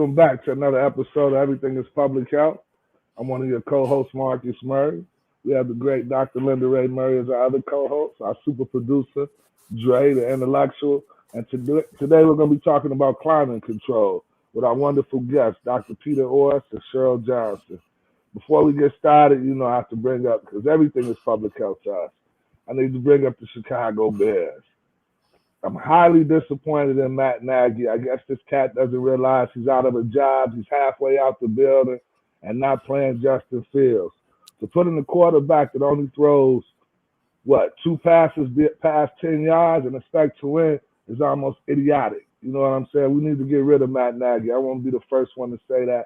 Welcome back to another episode of Everything is Public Health. I'm one of your co-hosts, Marcus Murray. We have the great Dr. Linda Ray Murray as our other co-host, our super producer, Dre, the intellectual. And today we're going to be talking about climate control with our wonderful guests, Dr. Peter Orris and Cheryl Johnson. Before we get started, I have to bring up, because everything is public health to us, I need to bring up the Chicago Bears. I'm highly disappointed in Matt Nagy. I guess this cat doesn't realize he's out of a job. He's halfway out the building and not playing Justin Fields. To put in a quarterback that only throws, 2 passes past 10 yards and expect to win is almost idiotic. You know what I'm saying? We need to get rid of Matt Nagy. I won't be the first one to say that.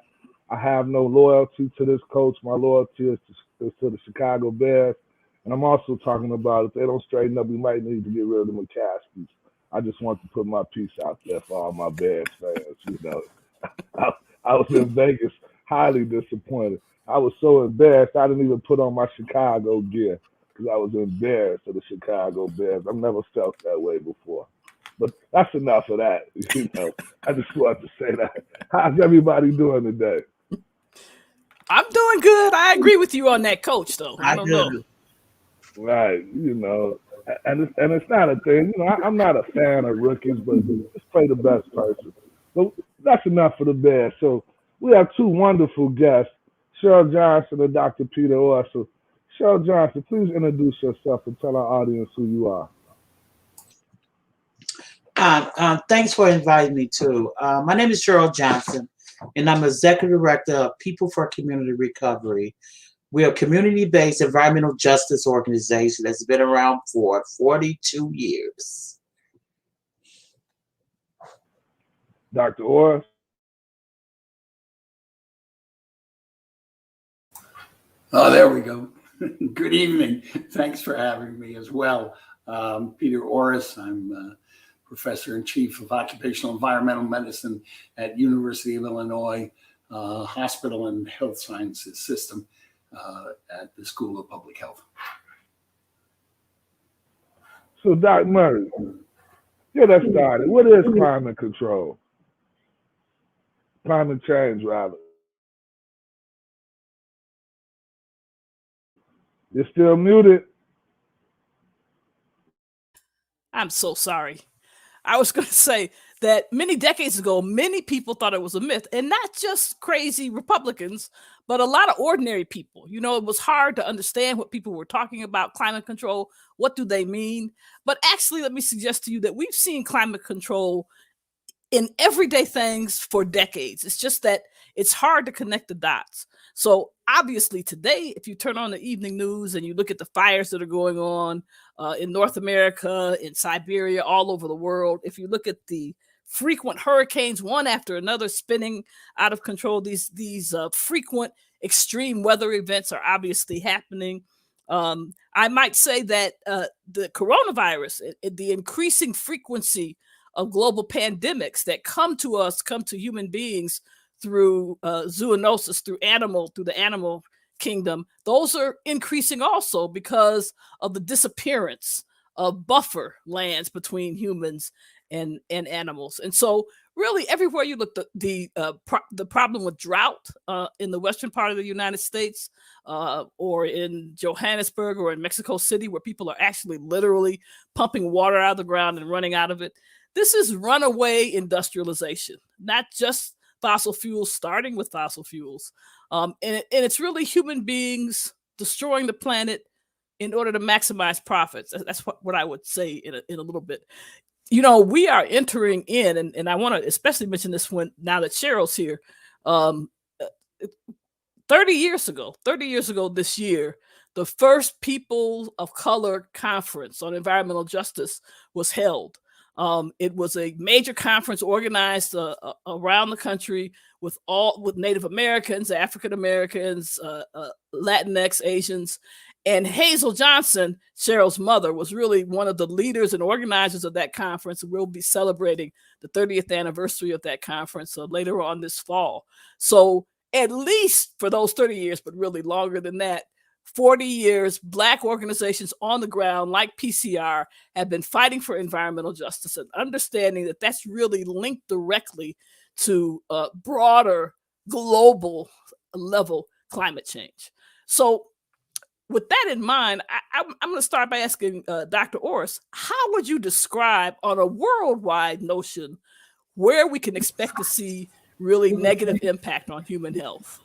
I have no loyalty to this coach. My loyalty is to the Chicago Bears. And I'm also talking about if they don't straighten up, we might need to get rid of the McCaskies. I just want to put my piece out there for all my Bears fans. I was in Vegas, highly disappointed. I was so embarrassed I didn't even put on my Chicago gear because I was embarrassed of the Chicago Bears. I've never felt that way before. But that's enough of that. I just wanted to say that. How's everybody doing today? I'm doing good. I agree with you on that, Coach. Though I don't know. Right, and it's not a thing. I'm not a fan of rookies, but just play the best person. But that's enough for the Bears. So we have 2 wonderful guests, Cheryl Johnson and Dr. Peter Orris. So Cheryl Johnson, please introduce yourself and tell our audience who you are. Thanks for inviting me too. My name is Cheryl Johnson, and I'm Executive Director of People for Community Recovery. We're a community-based environmental justice organization that's been around for 42 years. Dr. Orris? Oh, there we go. Good evening. Thanks for having me as well. Peter Orris. I'm Professor in Chief of Occupational Environmental Medicine at University of Illinois Hospital and Health Sciences System at the School of Public Health. So, Dr. Murray, get us started. What is climate control? Climate change, rather. You're still muted. I'm so sorry. I was going to say that many decades ago, many people thought it was a myth, and not just crazy Republicans, but a lot of ordinary people. It was hard to understand what people were talking about climate control. What do they mean? But actually, let me suggest to you that we've seen climate control in everyday things for decades. It's just that it's hard to connect the dots. So obviously today, if you turn on the evening news and you look at the fires that are going on in North America, in Siberia, all over the world, if you look at the frequent hurricanes, one after another, spinning out of control, these frequent extreme weather events are obviously happening. I might say that the coronavirus, the increasing frequency of global pandemics that come to human beings through zoonosis, through the animal kingdom, those are increasing also because of the disappearance of buffer lands between humans and animals. And so really everywhere you look, the problem with drought in the western part of the United States or in Johannesburg or in Mexico City, where people are actually literally pumping water out of the ground and running out of it. This is runaway industrialization, not just fossil fuels, starting with fossil fuels. And it's really human beings destroying the planet in order to maximize profits. That's what I would say in a little bit. We are entering in, and I want to especially mention this one now that Cheryl's here. 30 years ago this year, the first People of Color Conference on Environmental Justice was held. It was a major conference organized around the country with Native Americans, African Americans, Latinx, Asians. And Hazel Johnson, Cheryl's mother, was really one of the leaders and organizers of that conference. We'll be celebrating the 30th anniversary of that conference later on this fall. So at least for those 30 years, but really longer than that, 40 years, Black organizations on the ground like PCR have been fighting for environmental justice and understanding that that's really linked directly to broader global level climate change. So with that in mind, I'm going to start by asking Dr. Orris, how would you describe on a worldwide notion where we can expect to see really negative impact on human health?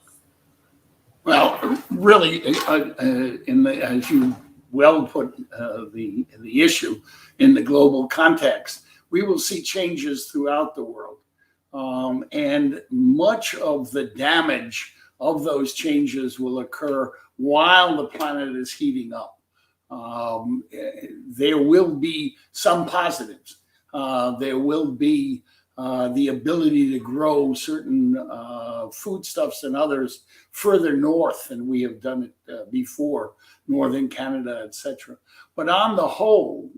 Well, really, as you well put the issue in the global context, we will see changes throughout the world. And much of the damage of those changes will occur while the planet is heating up. There will be some positives. There will be the ability to grow certain foodstuffs and others further north than we have done it before, northern Canada, etc. But on the whole,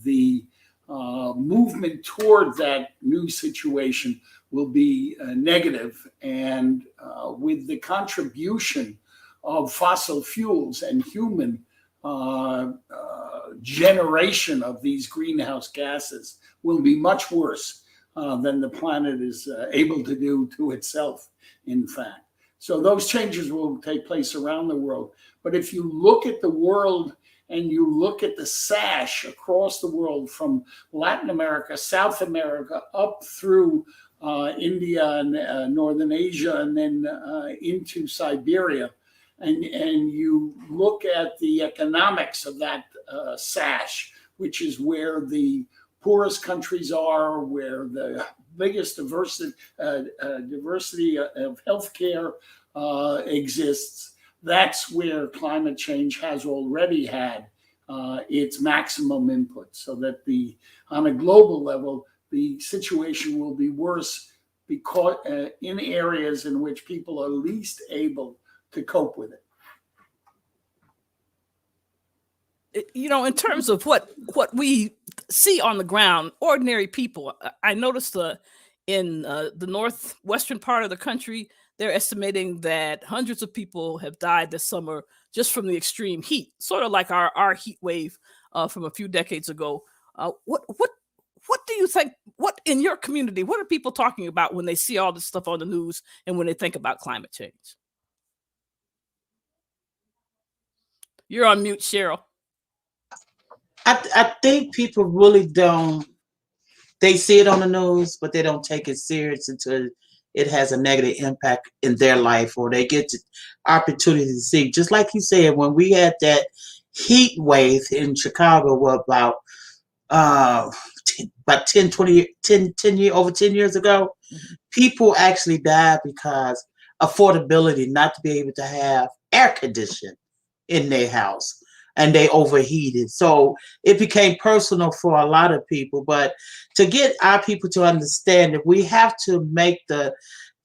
the movement toward that new situation will be negative. And with the contribution of fossil fuels and human generation of these greenhouse gases will be much worse than the planet is able to do to itself, in fact. So those changes will take place around the world. But if you look at the world and you look at the sash across the world from Latin America, South America, up through India and Northern Asia, and then into Siberia, and you look at the economics of that sash, which is where the poorest countries are, where the biggest diversity of healthcare exists, that's where climate change has already had its maximum input. So that on a global level, the situation will be worse because in areas in which people are least able to cope with it. You know, in terms of what we see on the ground, ordinary people, I noticed in the northwestern part of the country, they're estimating that hundreds of people have died this summer just from the extreme heat, sort of like our heat wave from a few decades ago. What do you think? What in your community? What are people talking about when they see all this stuff on the news and when they think about climate change? You're on mute, Cheryl. I think people really don't. They see it on the news, but they don't take it serious until it has a negative impact in their life, or they get the opportunity to see. Just like you said, when we had that heat wave in Chicago, about 10 years ago, people actually died because affordability, not to be able to have air conditioning in their house, and they overheated. So it became personal for a lot of people. But to get our people to understand that we have to make the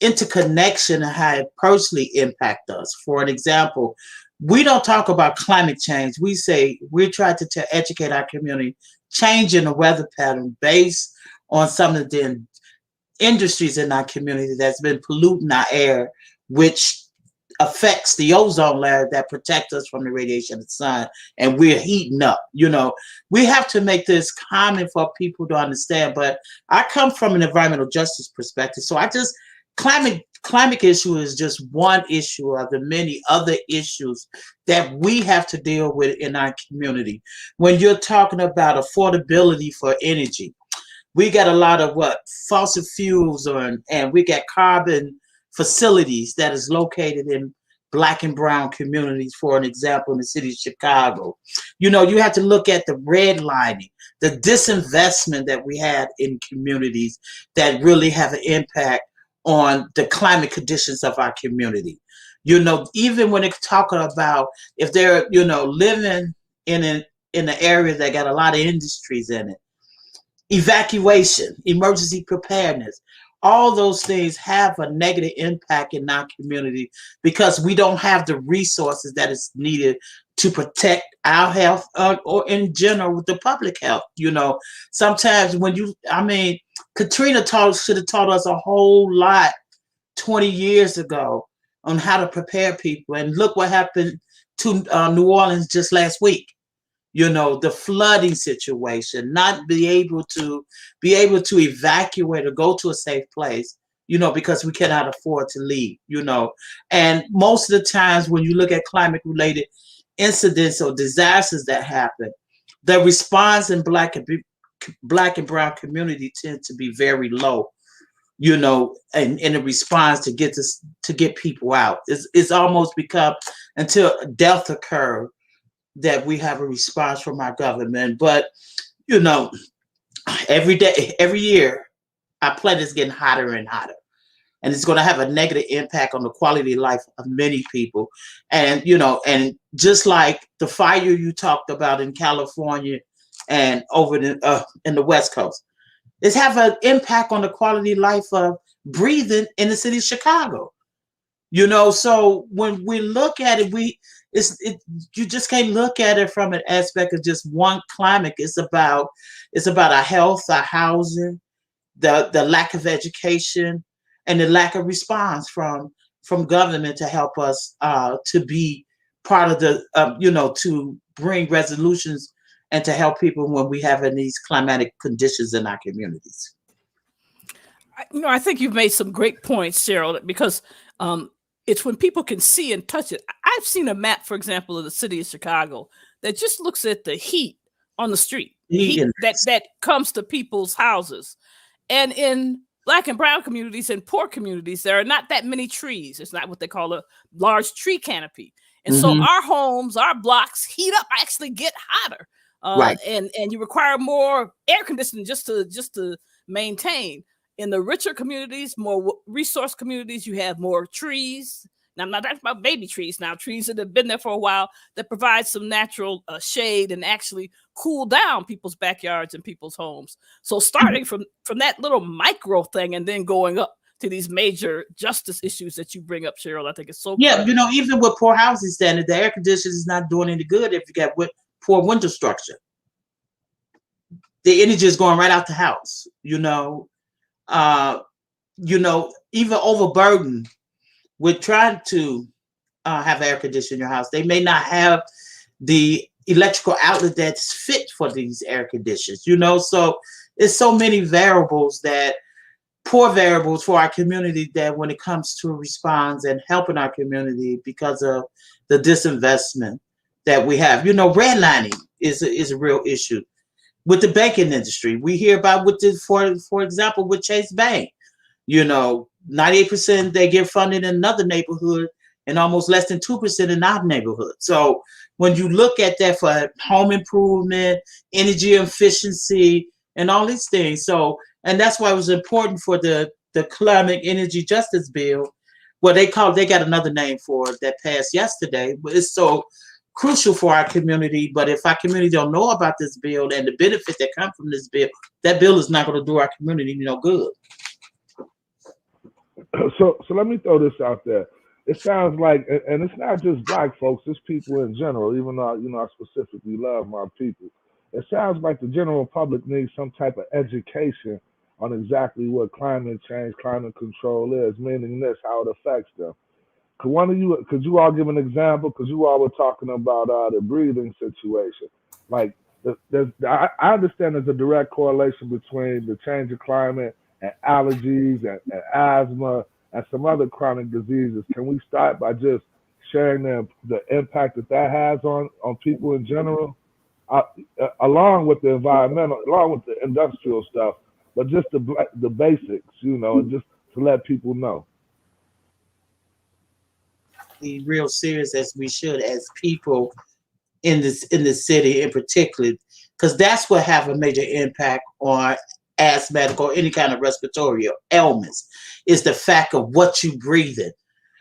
interconnection and how it personally impacts us. For an example, we don't talk about climate change. We say we're trying to educate our community, changing the weather pattern based on some of the industries in our community that's been polluting our air, which affects the ozone layer that protects us from the radiation of the sun, and we're heating up. You know, we have to make this common for people to understand. But I come from an environmental justice perspective, so climate issue is just one issue of the many other issues that we have to deal with in our community. When you're talking about affordability for energy, we got a lot of fossil fuels and we got carbon facilities that is located in Black and brown communities, for an example, in the city of Chicago. You know, you have to look at the redlining, the disinvestment that we had in communities that really have an impact on the climate conditions of our community. You know, even when it's talking about if they're, living in an area that got a lot of industries in it, evacuation, emergency preparedness, all those things have a negative impact in our community because we don't have the resources that is needed to protect our health or in general the public health. You know, sometimes Katrina should have taught us a whole lot 20 years ago on how to prepare people. And look what happened to New Orleans just last week. You know, the flooding situation, not be able to evacuate or go to a safe place, because we cannot afford to leave, And most of the times when you look at climate related incidents or disasters that happen, the response in Black and brown community tend to be very low, and in a response to get people out. It's almost become, until death occurred, that we have a response from our government. But every day, every year, our planet is getting hotter and hotter, and it's going to have a negative impact on the quality of life of many people. And and just like the fire you talked about in California and over in the West Coast, it's have an impact on the quality of life of breathing in the city of Chicago. So when we look at it, you just can't look at it from an aspect of just one climate. It's about our health, our housing, the lack of education, and the lack of response from government to help us to be part of the to bring resolutions and to help people when we have in these climatic conditions in our communities. I think you've made some great points, Cheryl, because it's when people can see and touch it. I've seen a map, for example, of the city of Chicago that just looks at the heat on the street, heat that comes to people's houses. And in Black and brown communities and poor communities, there are not that many trees. It's not what they call a large tree canopy. And so our homes, our blocks heat up, actually get hotter. Right. And you require more air conditioning just to maintain. In the richer communities, more resource communities, you have more trees. Now, I'm not talking about baby trees now, trees that have been there for a while that provide some natural shade and actually cool down people's backyards and people's homes. So starting from that little micro thing and then going up to these major justice issues that you bring up, Cheryl, I think it's so Yeah, even with poor housing standards, the air conditioner is not doing any good if you got poor window structure. The energy is going right out the house, even overburdened with trying to have air conditioning in your house. They may not have the electrical outlet that's fit for these air conditioners, so it's so many poor variables for our community that when it comes to response and helping our community because of the disinvestment that we have. Redlining is a real issue. With the banking industry, we hear about for example, with Chase Bank, 98% they get funded in another neighborhood and almost less than 2% in our neighborhood. So when you look at that for home improvement, energy efficiency, and all these things. And that's why it was important for the climate energy justice bill. Well, they got another name for it that passed yesterday, but it's so crucial for our community. But if our community don't know about this bill and the benefit that come from this bill, that bill is not going to do our community good. So let me throw this out there. It sounds like, and it's not just Black folks, it's people in general, even though, I specifically love my people. It sounds like the general public needs some type of education on exactly what climate change, climate control is, meaning this, how it affects them. Could you all give an example? Because you all were talking about the breathing situation. Like, I understand there's a direct correlation between the change of climate and allergies and asthma and some other chronic diseases. Can we start by just sharing the impact that has on people in general, along with the environmental, along with the industrial stuff, but just the basics, and just to let people know. Be real serious as we should as people in the city in particular, because that's what have a major impact on asthmatic or any kind of respiratory ailments, is the fact of what you breathe in.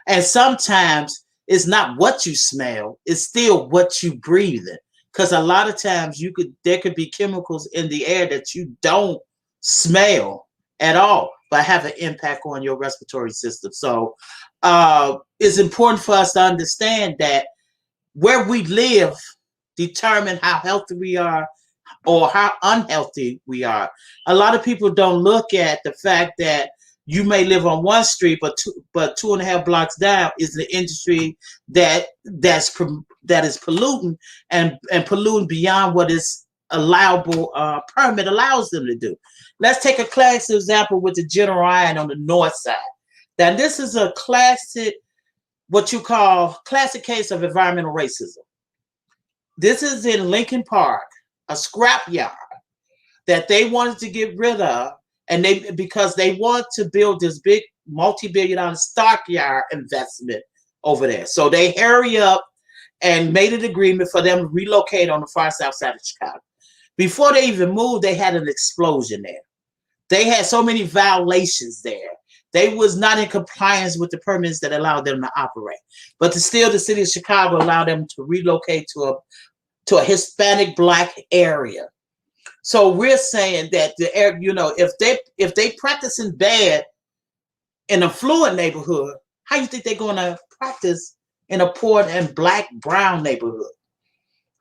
And sometimes it's not what you smell, it's still what you breathe in. Because a lot of times there could be chemicals in the air that you don't smell at all, but have an impact on your respiratory system. So it's important for us to understand that where we live determine how healthy we are or how unhealthy we are. A lot of people don't look at the fact that you may live on one street, but 2.5 blocks down is the industry that is polluting and polluting beyond what is allowable permit allows them to do. Let's take a classic example with the General Iron on the north side. Now, this is a classic, what you call classic case of environmental racism. This is in Lincoln Park, a scrapyard that they wanted to get rid of, and because they want to build this big multi-billion-dollar stockyard investment over there. So they hurry up and made an agreement for them to relocate on the far south side of Chicago. Before they even moved, they had an explosion there. They had so many violations there. They was not in compliance with the permits that allowed them to operate. But still, the city of Chicago allowed them to relocate to a Hispanic Black area. So we're saying that if they practicing bad in a affluent neighborhood, how you think they're going to practice in a poor and Black brown neighborhood?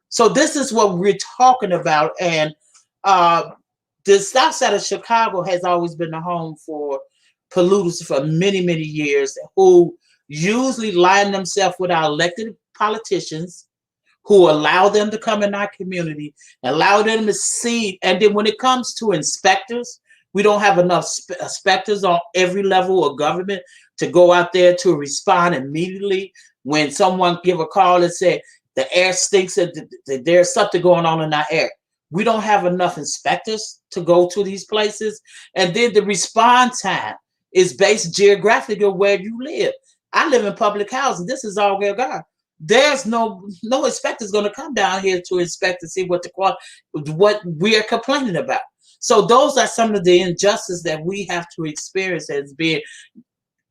So this is what we're talking about. And the south side of Chicago has always been the home for polluters for many, many years, who usually line themselves with our elected politicians, who allow them to come in our community, allow them to see. And then when it comes to inspectors, we don't have enough inspectors on every level of government to go out there to respond immediately when someone give a call and say the air stinks, that there's something going on in our air. We don't have enough inspectors to go to these places. And then the response time is based geographically on where you live. I live in public housing. This is all we're got. There's no inspectors going to come down here to inspect to see what we are complaining about. So those are some of the injustices that we have to experience as being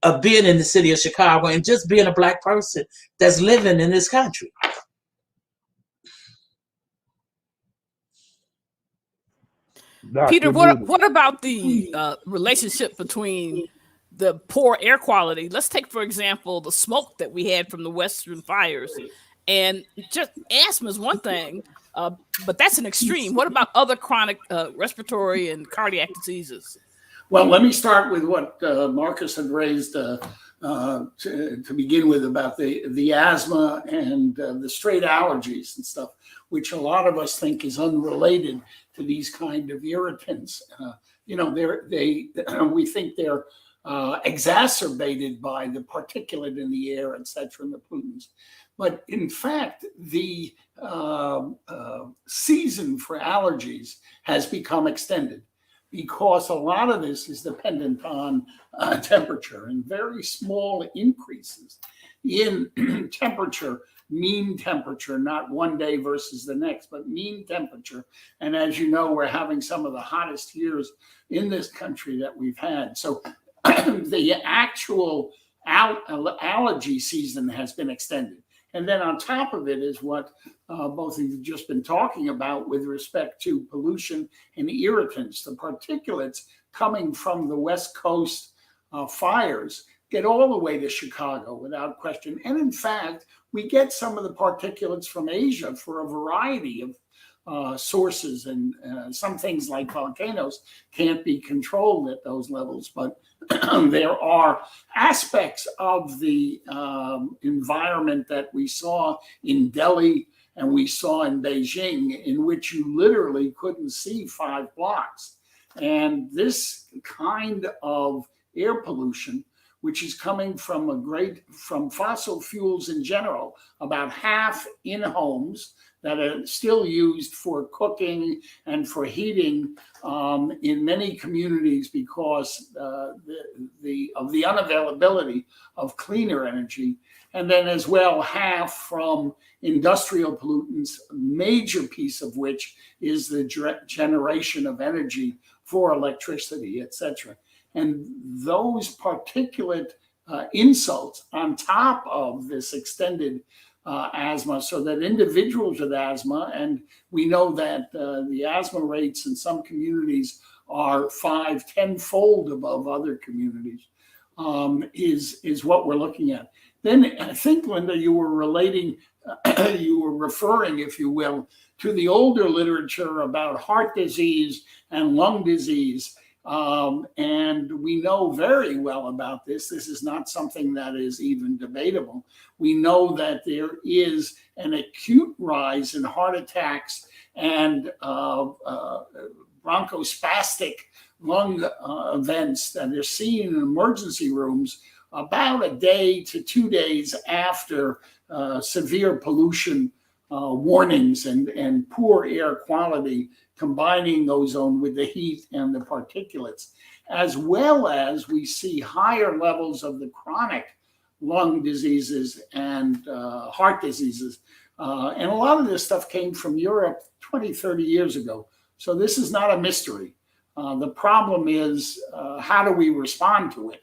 in the city of Chicago and just being a Black person that's living in this country. Peter, what about the relationship between the poor air quality? Let's take, for example, the smoke that we had from the Western fires. And just asthma is one thing, but that's an extreme. What about other chronic respiratory and cardiac diseases? Well, let me start with what Marcus had raised to begin with about the asthma and the straight allergies and stuff, which a lot of us think is unrelated to these kind of irritants. We think they're exacerbated by the particulate in the air, et cetera, and the pollutants. But in fact, the season for allergies has become extended because a lot of this is dependent on temperature, and very small increases in temperature, mean temperature, not one day versus the next, but mean temperature. And as you know, we're having some of the hottest years in this country that we've had. So the actual allergy season has been extended. And then on top of it is what both of you have just been talking about with respect to pollution and irritants. The particulates coming from the West Coast fires get all the way to Chicago without question. And in fact, we get some of the particulates from Asia for a variety of sources, and some things like volcanoes can't be controlled at those levels. But there are aspects of the environment that we saw in Delhi and we saw in Beijing in which you literally couldn't see 5 blocks. And this kind of air pollution, which is coming from fossil fuels in general, about half in homes that are still used for cooking and for heating in many communities because of the unavailability of cleaner energy. And then as well, half from industrial pollutants, a major piece of which is the generation of energy for electricity, et cetera. And those particulate insults on top of this extended asthma, so that individuals with asthma, and we know that the asthma rates in some communities are 5-10-fold above other communities, is what we're looking at. Then I think, Linda, you were referring, if you will, to the older literature about heart disease and lung disease. And we know very well about this. This is not something that is even debatable. We know that there is an acute rise in heart attacks and bronchospastic lung events that are seen in emergency rooms about a day to 2 days after severe pollution warnings and poor air quality, combining ozone with the heat and the particulates, as well as we see higher levels of the chronic lung diseases and heart diseases. And a lot of this stuff came from Europe 20, 30 years ago. So this is not a mystery. The problem is, how do we respond to it?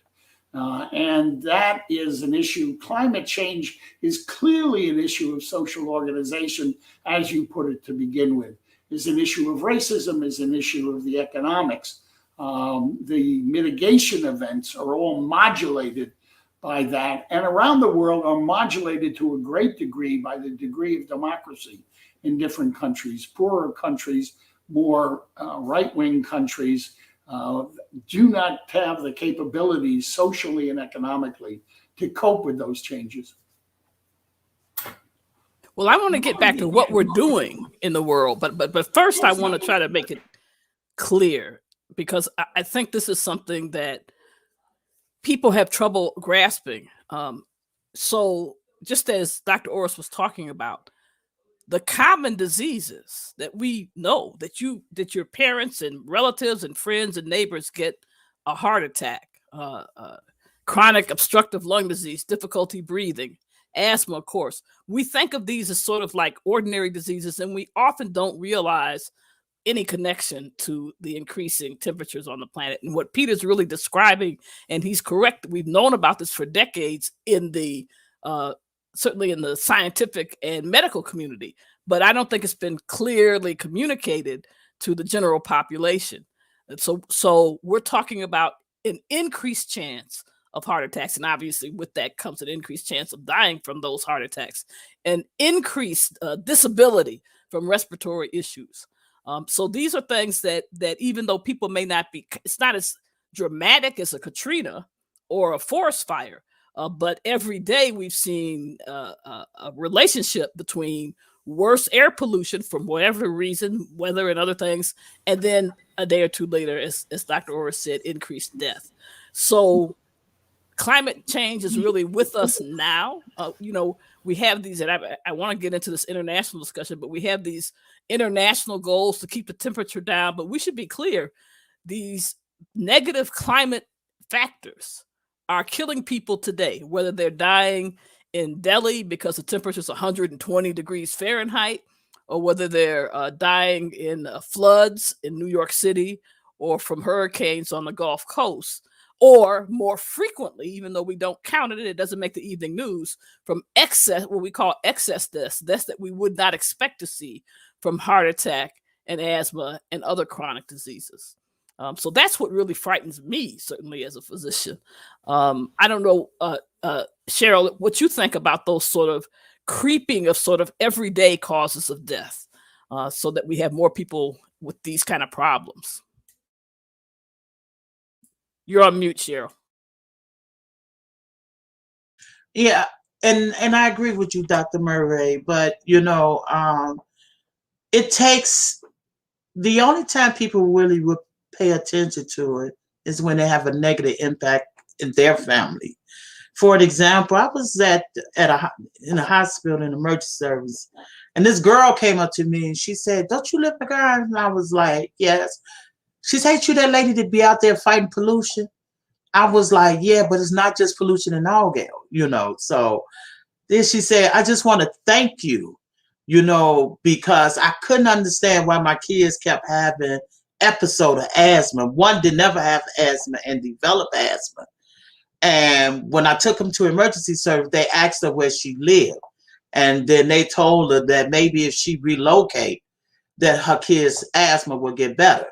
And that is an issue. Climate change is clearly an issue of social organization, as you put it to begin with. Is an issue of racism, is an issue of the economics. The mitigation events are all modulated by that, and around the world are modulated to a great degree by the degree of democracy in different countries. Poorer countries, more right-wing countries, do not have the capabilities socially and economically to cope with those changes. Well, I want to get back to what we're doing in the world, but first I want to try to make it clear, because I think this is something that people have trouble grasping. So just as Dr. Orris was talking about, the common diseases that we know that your parents and relatives and friends and neighbors get a heart attack, chronic obstructive lung disease, difficulty breathing, asthma, of course. We think of these as sort of like ordinary diseases, and we often don't realize any connection to the increasing temperatures on the planet. And what Peter's really describing, and he's correct, we've known about this for decades in the certainly in the scientific and medical community, but I don't think it's been clearly communicated to the general population. And so we're talking about an increased chance of heart attacks, and obviously with that comes an increased chance of dying from those heart attacks, and increased disability from respiratory issues. So these are things that even though people may not be, it's not as dramatic as a Katrina or a forest fire, but every day we've seen a relationship between worse air pollution from whatever reason, weather and other things, and then a day or two later, as Dr. Orris said, increased death. So climate change is really with us now. We have these, and I want to get into this international discussion, but we have these international goals to keep the temperature down. But we should be clear, these negative climate factors are killing people today, whether they're dying in Delhi because the temperature is 120 degrees Fahrenheit, or whether they're dying in floods in New York City, or from hurricanes on the Gulf Coast, or more frequently, even though we don't count it, it doesn't make the evening news, from excess, what we call excess deaths that we would not expect to see from heart attack and asthma and other chronic diseases. So that's what really frightens me, certainly as a physician. I don't know, Cheryl, what you think about those sort of creeping of sort of everyday causes of death, so that we have more people with these kind of problems. You're on mute, Cheryl. Yeah, and I agree with you, Dr. Murray, but it takes, the only time people really would pay attention to it is when they have a negative impact in their family. For an example, I was in a hospital in emergency service, and this girl came up to me and she said, "Don't you live in the garden?" And I was like, "Yes." She said, "Ain't you that lady that be out there fighting pollution?" I was like, "Yeah, but it's not just pollution in Allgale, So then she said, "I just want to thank you, because I couldn't understand why my kids kept having episode of asthma. One did never have asthma and developed asthma. And when I took them to emergency service, they asked her where she lived. And then they told her that maybe if she relocate, that her kids' asthma would get better.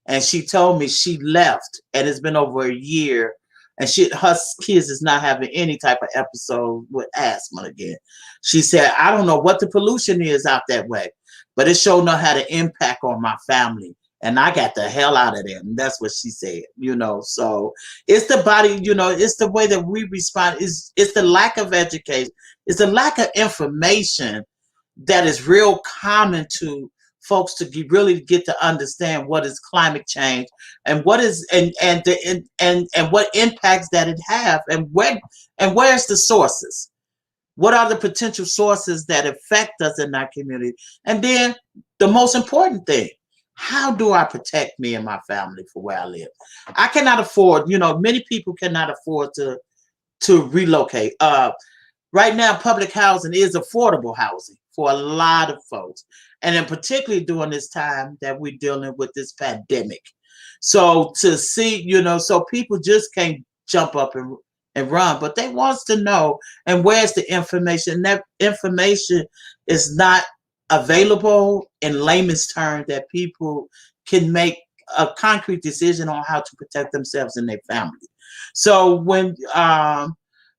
And she told me she left, and it's been over a year, and her kids is not having any type of episode with asthma again. She said, "I don't know what the pollution is out that way, but it sure know how to impact on my family. And I got the hell out of there." And that's what she said, So it's the body, it's the way that we respond. It's the lack of education. It's the lack of information that is real common to folks to really get to understand what is climate change and what is and what impacts that it have, and where's the sources. What are the potential sources that affect us in our community? And then the most important thing, how do I protect me and my family for where I live? I cannot afford, many people cannot afford to relocate. Right now, public housing is affordable housing for a lot of folks. And in particularly during this time that we're dealing with this pandemic. So to see, so people just can't jump up and run, but they wants to know, and where's the information? That information is not available in layman's terms that people can make a concrete decision on how to protect themselves and their family. So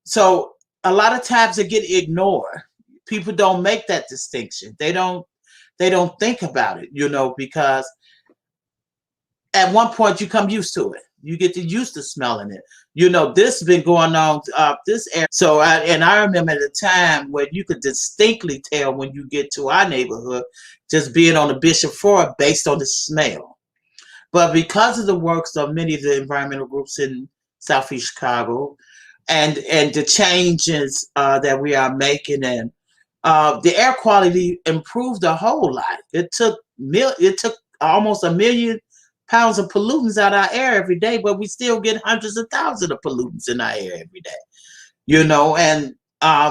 so a lot of times it get ignored. People don't make that distinction. They don't think about it, because at one point you come used to it. You get used to smelling it. This has been going on this area. So I remember at a time when you could distinctly tell when you get to our neighborhood, just being on the Bishop Ford based on the smell. But because of the works of many of the environmental groups in Southeast Chicago, and the changes that we are making, and the air quality improved a whole lot. It took almost 1 million pounds of pollutants out of our air every day, but we still get hundreds of thousands of pollutants in our air every day. And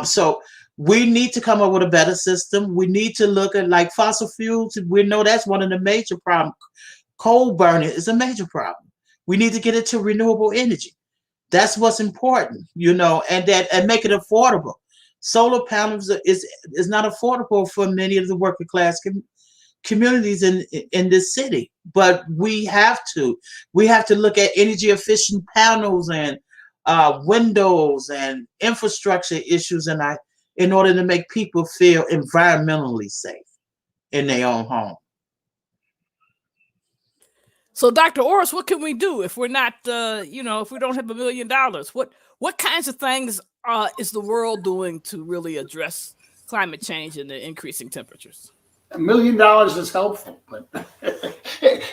so we need to come up with a better system. We need to look at like fossil fuels. We know that's one of the major problems. Coal burning is a major problem. We need to get into renewable energy. That's what's important, and make it affordable. Solar panels is not affordable for many of the working class communities in this city, but we have to look at energy efficient panels and windows and infrastructure issues in order to make people feel environmentally safe in their own home. So, Dr. Orris, what can we do if we're not, if we don't have $1 million? What kinds of things is the world doing to really address climate change and the increasing temperatures? $1 million is helpful, but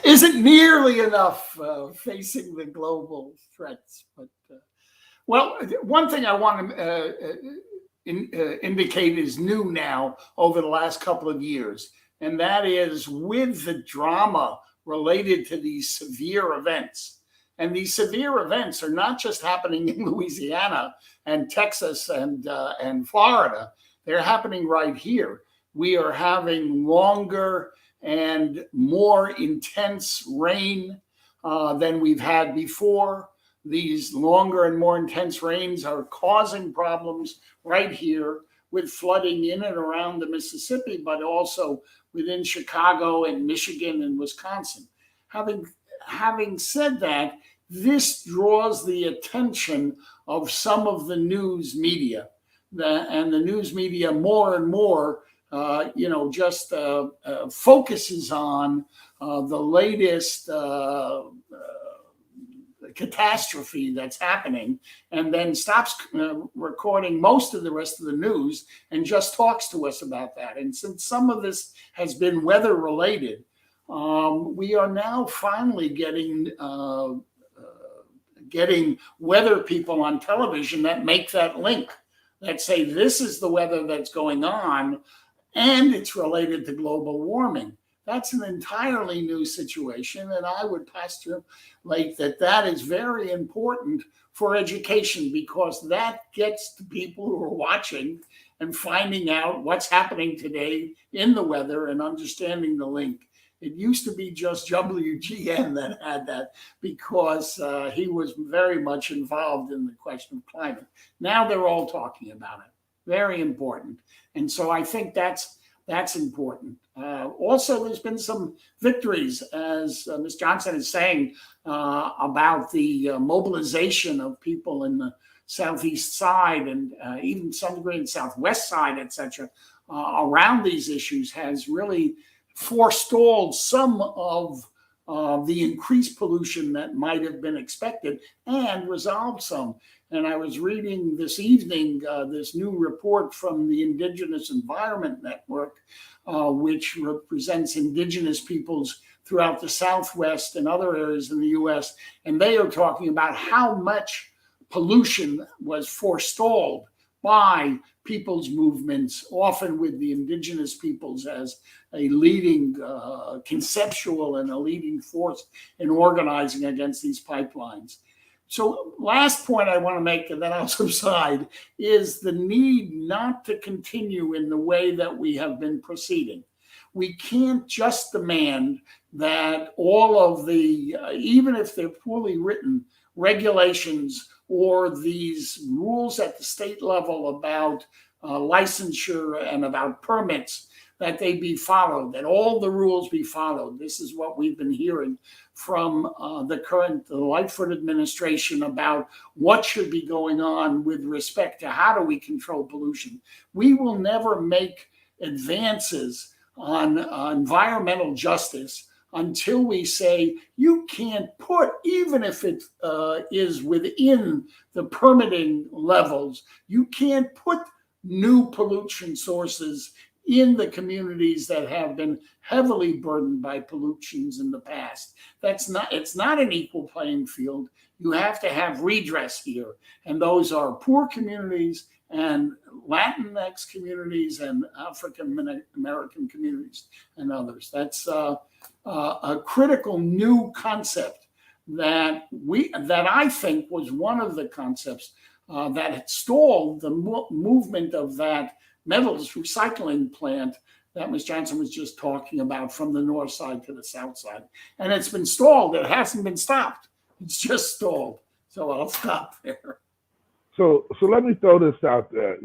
isn't nearly enough facing the global threats. But one thing I want to indicate is new now over the last couple of years, and that is with the drama related to these severe events. And these severe events are not just happening in Louisiana and Texas and Florida. They're happening right here. We are having longer and more intense rain than we've had before. These longer and more intense rains are causing problems right here with flooding in and around the Mississippi, but also within Chicago and Michigan and Wisconsin. Having said that, this draws the attention of some of the news media, and the news media more and more, just focuses on the latest catastrophe that's happening, and then stops recording most of the rest of the news and just talks to us about that. And since some of this has been weather related, we are now finally getting weather people on television that make that link, that say this is the weather that's going on and it's related to global warming. That's an entirely new situation, and I would postulate that is very important for education, because that gets to people who are watching and finding out what's happening today in the weather and understanding the link. It used to be just WGN that had that, because he was very much involved in the question of climate. Now they're all talking about it. Very important. And so I think that's important. Also, there's been some victories, as Ms. Johnson is saying, about the mobilization of people in the southeast side and even some degree in the southwest side, et cetera, around these issues has really forestalled some of the increased pollution that might have been expected and resolved some. And I was reading this evening this new report from the Indigenous Environment Network, which represents indigenous peoples throughout the Southwest and other areas in the U.S. And they are talking about how much pollution was forestalled by people's movements, often with the indigenous peoples as a leading conceptual and a leading force in organizing against these pipelines. So last point I want to make, and then I'll subside, is the need not to continue in the way that we have been proceeding. We can't just demand that all of the, even if they're poorly written, regulations or these rules at the state level about licensure and about permits, that they be followed, that all the rules be followed. This is what we've been hearing from the Lightfoot administration about what should be going on with respect to how do we control pollution. We will never make advances on environmental justice until we say you can't put, even if it is within the permitting levels, you can't put new pollution sources in the communities that have been heavily burdened by pollutions in the past. It's not an equal playing field. You have to have redress here. And those are poor communities and Latinx communities and African American communities and others. That's a critical new concept that I think was one of the concepts that had stalled the movement of that metals recycling plant that Ms. Johnson was just talking about from the north side to the south side. And it's been stalled. It hasn't been stopped. It's just stalled. So I'll stop there. So let me throw this out there.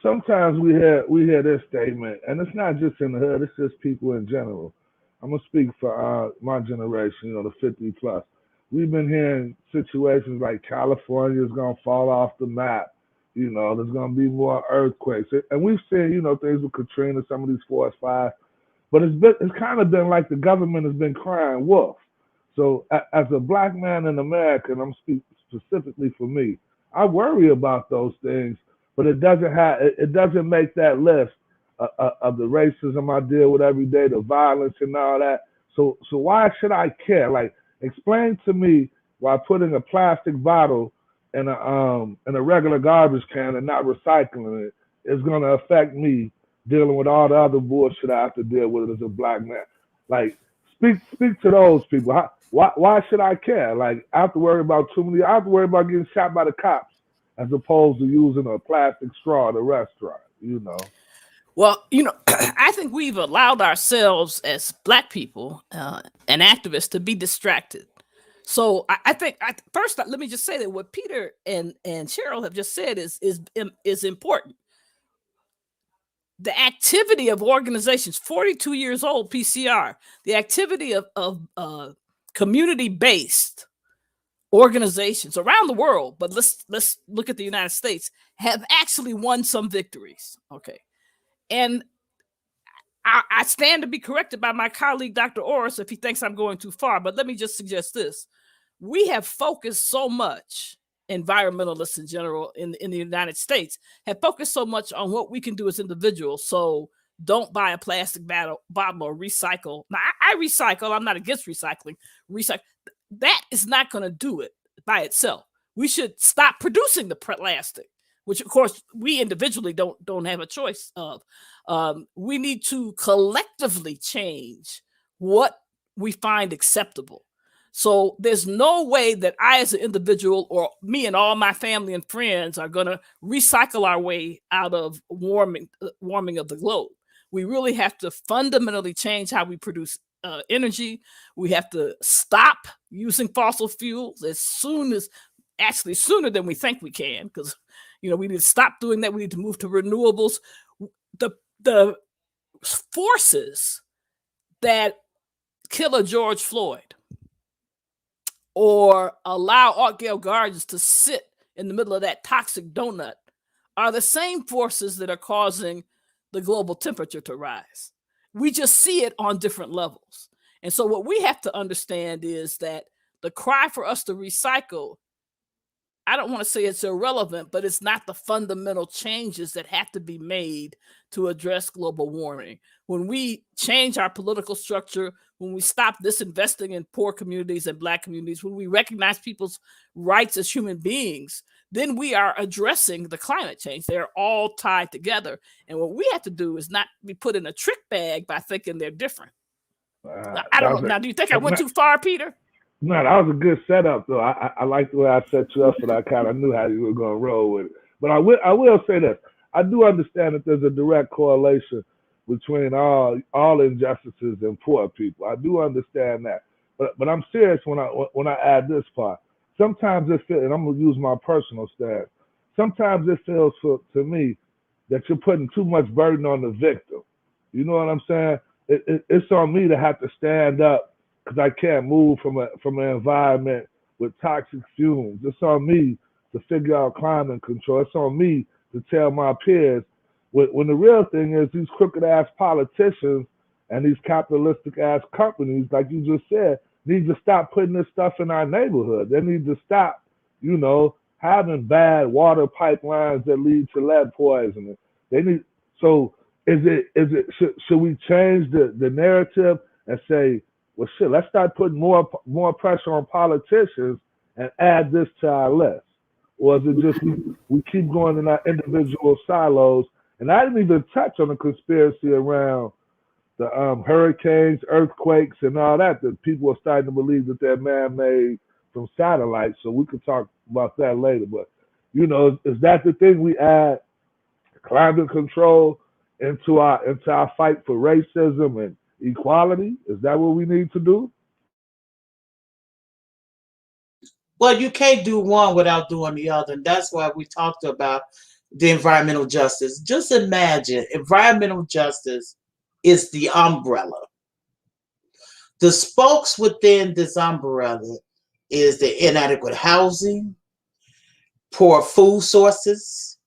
Sometimes we hear this statement, and it's not just in the hood, it's just people in general. I'm gonna speak for my generation, the 50 plus. We've been hearing situations like California is gonna fall off the map. There's gonna be more earthquakes, and we've seen things with Katrina, some of these forest fires. But it's kind of been like the government has been crying wolf. So as a black man in America, and I'm speaking specifically for me, I worry about those things, but it doesn't make that list of the racism I deal with every day, the violence and all that. So why should I care? Like, explain to me why putting a plastic bottle in a regular garbage can and not recycling it is going to affect me dealing with all the other bullshit I have to deal with as a black man. Like, speak to those people. Why should I care? Like, I have to worry about I have to worry about getting shot by the cops as opposed to using a plastic straw at a restaurant, Well, I think we've allowed ourselves as black people and activists to be distracted. So I think first, let me just say that what Peter and Cheryl have just said is important. The activity of organizations, 42 years old, PCR, the activity of community-based organizations around the world, but let's look at the United States, have actually won some victories. Okay. And I stand to be corrected by my colleague, Dr. Orris, if he thinks I'm going too far. But let me just suggest this. We have focused so much, environmentalists in general in the United States, have focused so much on what we can do as individuals. So don't buy a plastic bottle or recycle. Now, I recycle. I'm not against recycling. That is not going to do it by itself. We should stop producing the plastic, which of course we individually don't have a choice of. We need to collectively change what we find acceptable. So there's no way that I as an individual or me and all my family and friends are going to recycle our way out of warming of the globe. We really have to fundamentally change how we produce energy. We have to stop using fossil fuels sooner than we think we can, because we need to stop doing that. We need to move to renewables. The forces that kill a George Floyd or allow Art Gale Gardens to sit in the middle of that toxic donut are the same forces that are causing the global temperature to rise. We just see it on different levels. And so what we have to understand is that the cry for us to recycle I don't want to say it's irrelevant, but it's not the fundamental changes that have to be made to address global warming. When we change our political structure, when we stop disinvesting in poor communities and Black communities, when we recognize people's rights as human beings, then we are addressing the climate change. They're all tied together. And what we have to do is not be put in a trick bag by thinking they're different. I don't know. Now, do you think I went too far, Peter? No, that was a good setup, though. I like the way I set you up, so that I kind of knew how you were going to roll with it. But I will say this: I do understand that there's a direct correlation between all injustices and poor people. I do understand that, but I'm serious when I add this part. Sometimes it feels, and I'm gonna use my personal stance. Sometimes it feels to me that you're putting too much burden on the victim. You know what I'm saying? It's on me to have to stand up because I can't move from an environment with toxic fumes. It's on me to figure out climate control. It's on me to tell my peers. When the real thing is these crooked ass politicians and these capitalistic ass companies, like you just said, need to stop putting this stuff in our neighborhood. They need to stop, having bad water pipelines that lead to lead poisoning. They need. So should we change the narrative and say, well, shit, let's start putting more pressure on politicians and add this to our list? Or is it just we keep going in our individual silos? And I didn't even touch on the conspiracy around the hurricanes, earthquakes, and all that people are starting to believe that they're man-made from satellites. So we could talk about that later. But, is that the thing? We add climate control into our fight for racism and equality? Is that what we need to do? Well, you can't do one without doing the other. And that's why we talked about the environmental justice. Just imagine environmental justice is the umbrella. The spokes within this umbrella is the inadequate housing, poor food sources,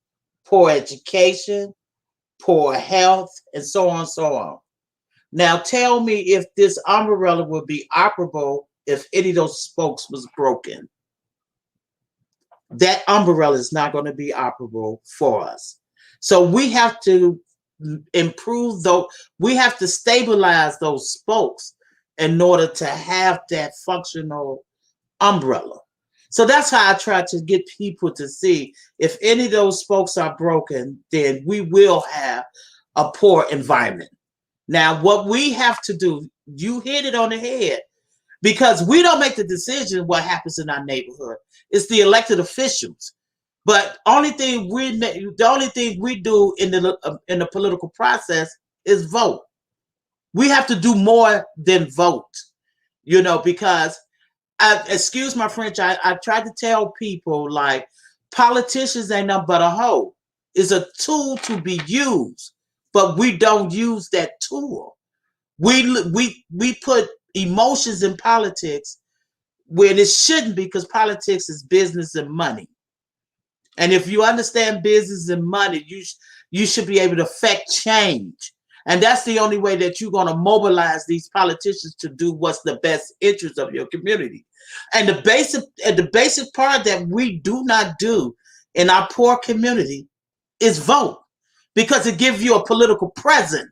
poor education, poor health, and so on and so on. Now tell me if this umbrella would be operable if any of those spokes was broken. That umbrella is not going to be operable for us. So we have to improve we have to stabilize those spokes in order to have that functional umbrella. So that's how I try to get people to see if any of those spokes are broken, then we will have a poor environment. Now, what we have to do, you hit it on the head, because we don't make the decision what happens in our neighborhood. It's the elected officials. But the only thing we do in the political process is vote. We have to do more than vote, because excuse my French, I tried to tell people, like, politicians ain't nothing but a hoe. It's a tool to be used, but we don't use that tool. We put emotions in politics when it shouldn't be, because politics is business and money. And if you understand business and money, you should be able to affect change. And that's the only way that you're going to mobilize these politicians to do what's the best interest of your community. And the basic part that we do not do in our poor community is vote, because it gives you a political presence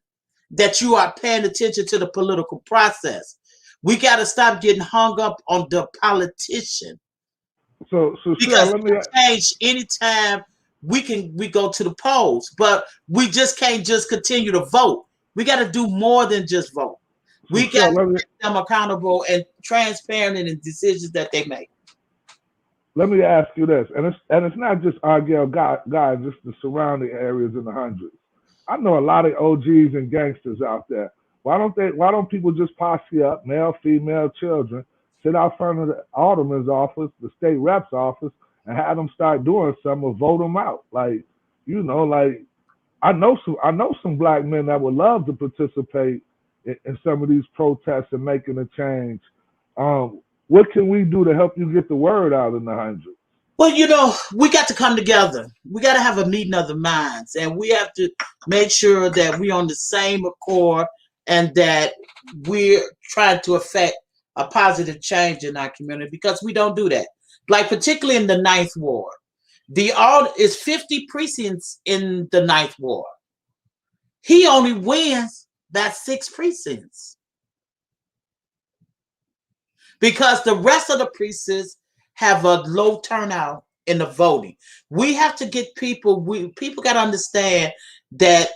that you are paying attention to the political process. We got to stop getting hung up on the politician. So because let me change anytime we go to the polls, but we just can't just continue to vote. We got to do more than just vote. We got to make them accountable and transparent in the decisions that they make. Let me ask you this, and it's not just Argyle guys, just the surrounding areas in the hundreds. I know a lot of OGs and gangsters out there. Why don't people just posse up, male, female, children, sit out front of the alderman's office, the state rep's office, and have them start doing something or vote them out? Like, I know some black men that would love to participate in some of these protests and making a change. What can we do to help you get the word out in the hundreds? Well, we got to come together. We got to have a meeting of the minds, and we have to make sure that we're on the same accord and that we're trying to affect a positive change in our community, because we don't do that. like particularly in the Ninth Ward. All is 50 precincts in the Ninth Ward. He only wins that 6 precincts because the rest of the precincts have a low turnout in the voting. We have to get people. People got to understand that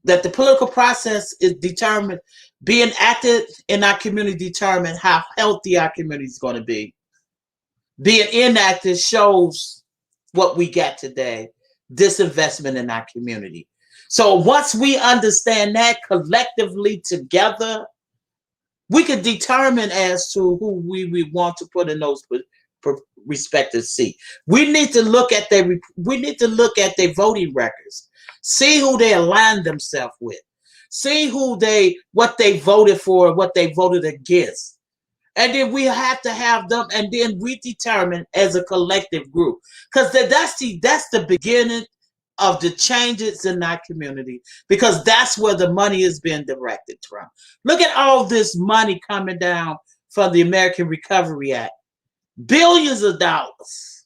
the political process is determined. Being active in our community determine how healthy our community is going to be. Being inactive shows what we got today, disinvestment in our community. So once we understand that collectively together, we can determine as to who we want to put in those respective seats. We need to look at their voting records, see who they align themselves with, see what they voted for, what they voted against. And then we have to have them, and then we determine as a collective group, because that's the beginning of the changes in our community, because that's where the money is being directed from. Look at all this money coming down from the American Recovery Act, billions of dollars.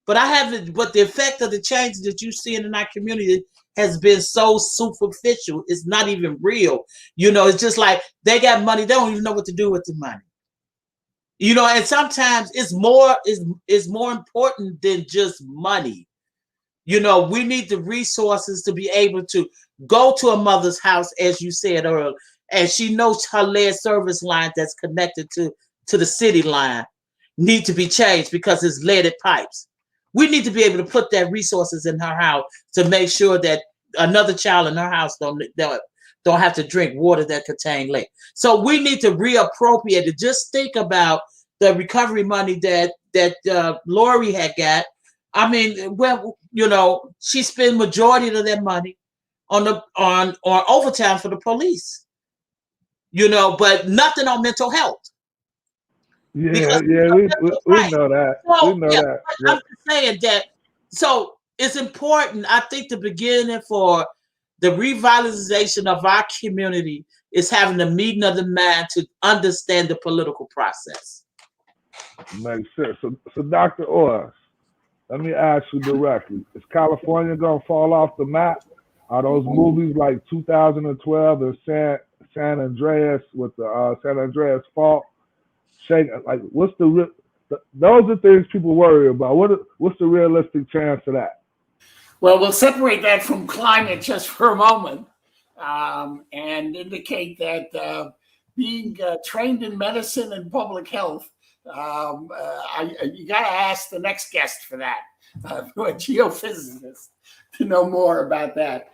But the effect of the changes that you see in our community has been so superficial. It's not even real. It's just like they got money, they don't even know what to do with the money. And sometimes it's more important than just money. We need the resources to be able to go to a mother's house, as you said earlier, and she knows her lead service line that's connected to the city line need to be changed because it's leaded pipes. We need to be able to put that resources in her house to make sure that another child in her house don't have to drink water that contain lead. So we need to reappropriate it. Just think about the recovery money that Lori had got. I mean, she spent majority of that money on overtime for the police. But nothing on mental health. Yeah, we know that. So, we know that. I'm just saying that. So it's important. I think the beginning for the revitalization of our community is having a meeting of the mind to understand the political process. Makes sense. So Dr. Orris, let me ask you directly: is California gonna fall off the map? Are those movies like 2012 and San Andreas with the San Andreas Fault? Like, what's those are things people worry about. What's the realistic chance of that? Well, we'll separate that from climate just for a moment and indicate that being trained in medicine and public health, you got to ask the next guest for that, a geophysicist, to know more about that.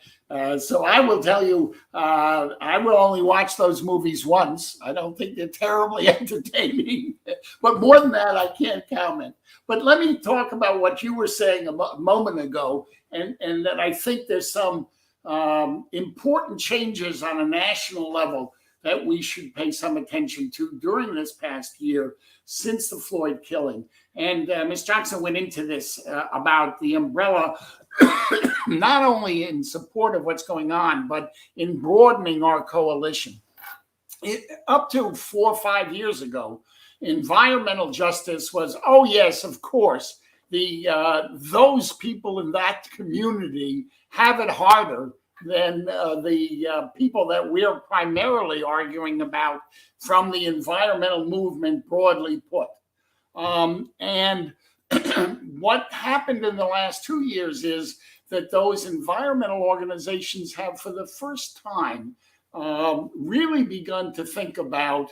So I will tell you, I will only watch those movies once. I don't think they're terribly entertaining, but more than that, I can't comment. But let me talk about what you were saying a moment ago, and that I think there's some important changes on a national level that we should pay some attention to during this past year since the Floyd killing. And Ms. Johnson went into this about the umbrella, not only in support of what's going on, but in broadening our coalition. Up to 4 or 5 years ago, environmental justice was, oh yes, of course, those people in that community have it harder than the people that we're primarily arguing about from the environmental movement, broadly put. And what happened in the last 2 years is that those environmental organizations have, for the first time, really begun to think about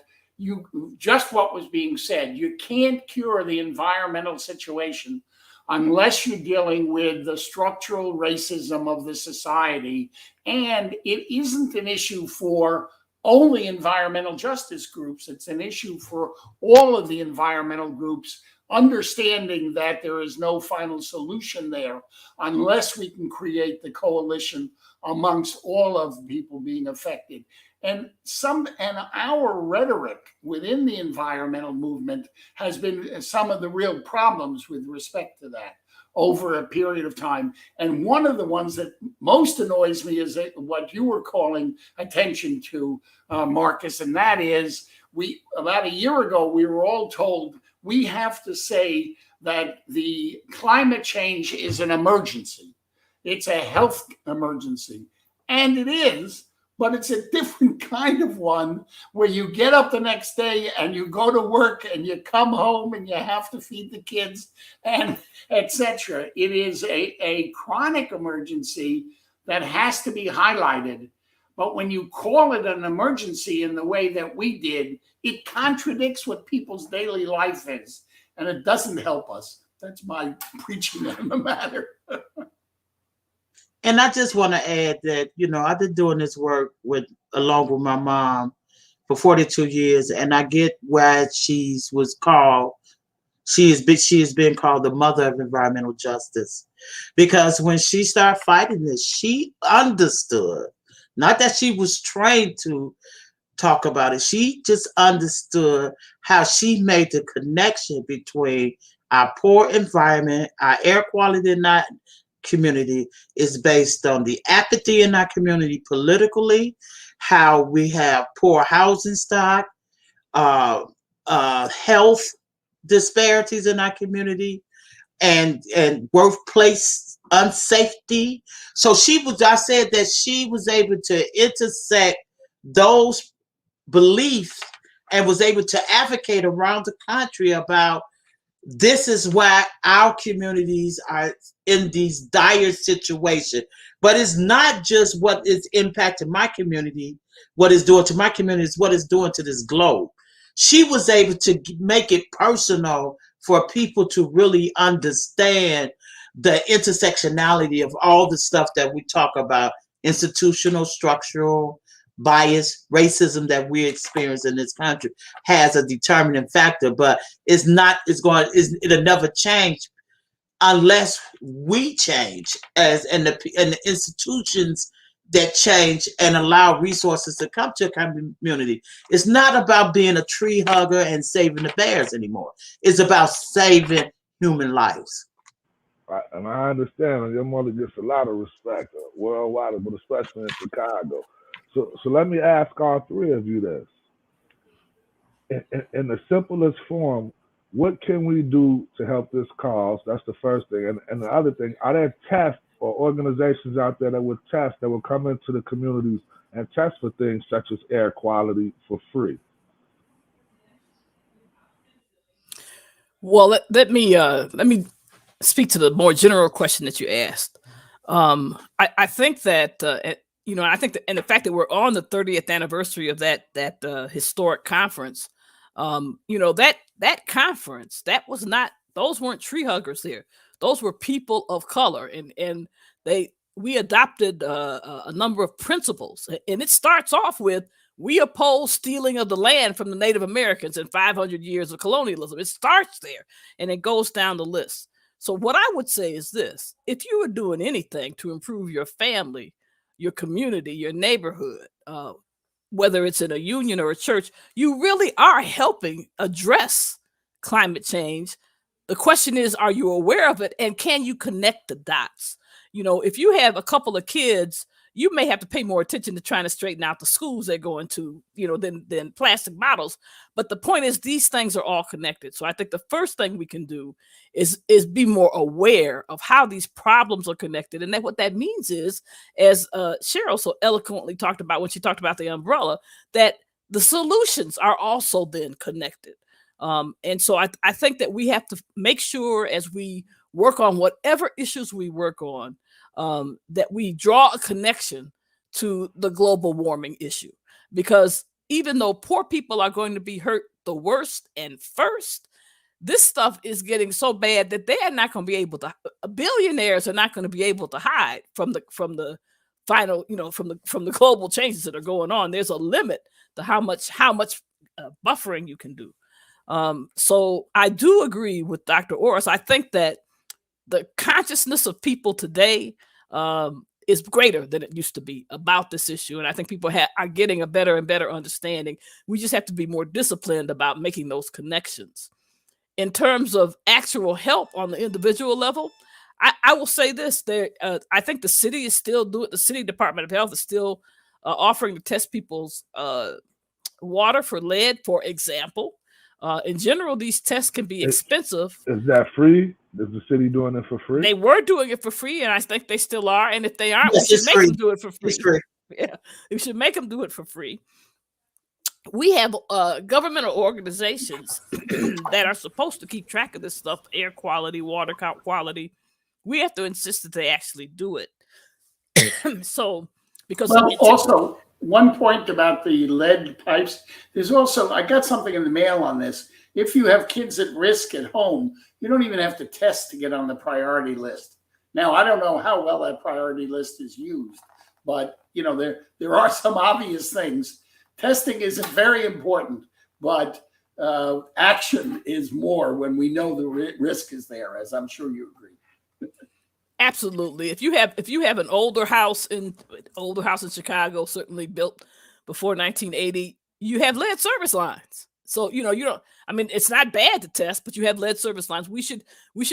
just what was being said. You can't cure the environmental situation unless you're dealing with the structural racism of the society. And it isn't an issue for only environmental justice groups. It's an issue for all of the environmental groups, understanding that there is no final solution there unless we can create the coalition amongst all of the people being affected. And our rhetoric within the environmental movement has been some of the real problems with respect to that over a period of time. And one of the ones that most annoys me is what you were calling attention to, Marcus, and that is about a year ago, we were all told we have to say that the climate change is an emergency. It's a health emergency. And it is, but it's a different kind of one where you get up the next day and you go to work and you come home and you have to feed the kids and etc. It is a chronic emergency that has to be highlighted. But when you call it an emergency in the way that we did, it contradicts what people's daily life is, and it doesn't help us. That's my preaching on the matter. And I just want to add that, I've been doing this work along with my mom for 42 years, and I get why she has been called the mother of environmental justice, because when she started fighting this, she understood, not that she was trained to talk about it, she just understood how she made the connection between our poor environment, our air quality in our community is based on the apathy in our community politically, how we have poor housing stock, health disparities in our community, and workplace unsafety. So I said that she was able to intersect those beliefs and was able to advocate around the country about this is why our communities are in these dire situations. But it's not just what is impacting my community, what it's doing to my community, is what it's doing to this globe. She was able to make it personal for people to really understand the intersectionality of all the stuff that we talk about, institutional, structural, bias, racism that we experience in this country has a determining factor, but it'll never change unless we change and the institutions that change and allow resources to come to a community. It's not about being a tree hugger and saving the bears anymore. It's about saving human lives. Right, and I understand, and your mother gets a lot of respect worldwide, but especially in Chicago. So let me ask all three of you this. In the simplest form, what can we do to help this cause? That's the first thing. And the other thing, are there tests or organizations out there that would come into the communities and test for things such as air quality for free? Well, let me speak to the more general question that you asked. I think that I think that, and the fact that we're on the 30th anniversary of that historic conference, that conference, those weren't tree huggers there. Those were people of color, and we adopted a number of principles, and it starts off with, we oppose stealing of the land from the Native Americans and 500 years of colonialism. It starts there, and it goes down the list. So what I would say is this: if you are doing anything to improve your family, your community, your neighborhood, whether it's in a union or a church, you really are helping address climate change. The question is, are you aware of it, and can you connect the dots? If you have a couple of kids, you may have to pay more attention to trying to straighten out the schools they're going to, than plastic bottles. But the point is, these things are all connected. So I think the first thing we can do is be more aware of how these problems are connected. And what that means is, as Cheryl so eloquently talked about when she talked about the umbrella, that the solutions are also then connected. And so I think that we have to make sure, as we work on whatever issues we work on, that we draw a connection to the global warming issue. Because even though poor people are going to be hurt the worst and first, this stuff is getting so bad that they are not going to be able to, billionaires are not going to be able to hide from the final, from the global changes that are going on. There's a limit to how much buffering you can do. So I do agree with Dr. Orris. I think that the consciousness of people today is greater than it used to be about this issue. And I think people are getting a better and better understanding. We just have to be more disciplined about making those connections. In terms of actual help on the individual level, I will say this: I think the city is still the city Department of Health is still offering to test people's water for lead, for example. In general, these tests can be expensive. Is that free? Is the city doing it for free? They were doing it for free, and I think they still are. And if they aren't, Yes, we should it's make free. them do it for free. It's free. Yeah, we should make them do it for free. We have governmental organizations that are supposed to keep track of this stuff, air quality, water quality. We have to insist that they actually do it. So, because well, also one point about the lead pipes, there's also, I got something in the mail on this. If you have kids at risk at home, you don't even have to test to get on the priority list. Now, I don't know how well that priority list is used, but you know, there are some obvious things. Testing is very important, but action is more when we know the risk is there, as I'm sure you agree. Absolutely. If you have an older house in Chicago, certainly built before 1980, you have lead service lines. So you don't. I mean, it's not bad to test, but you have lead service lines. We should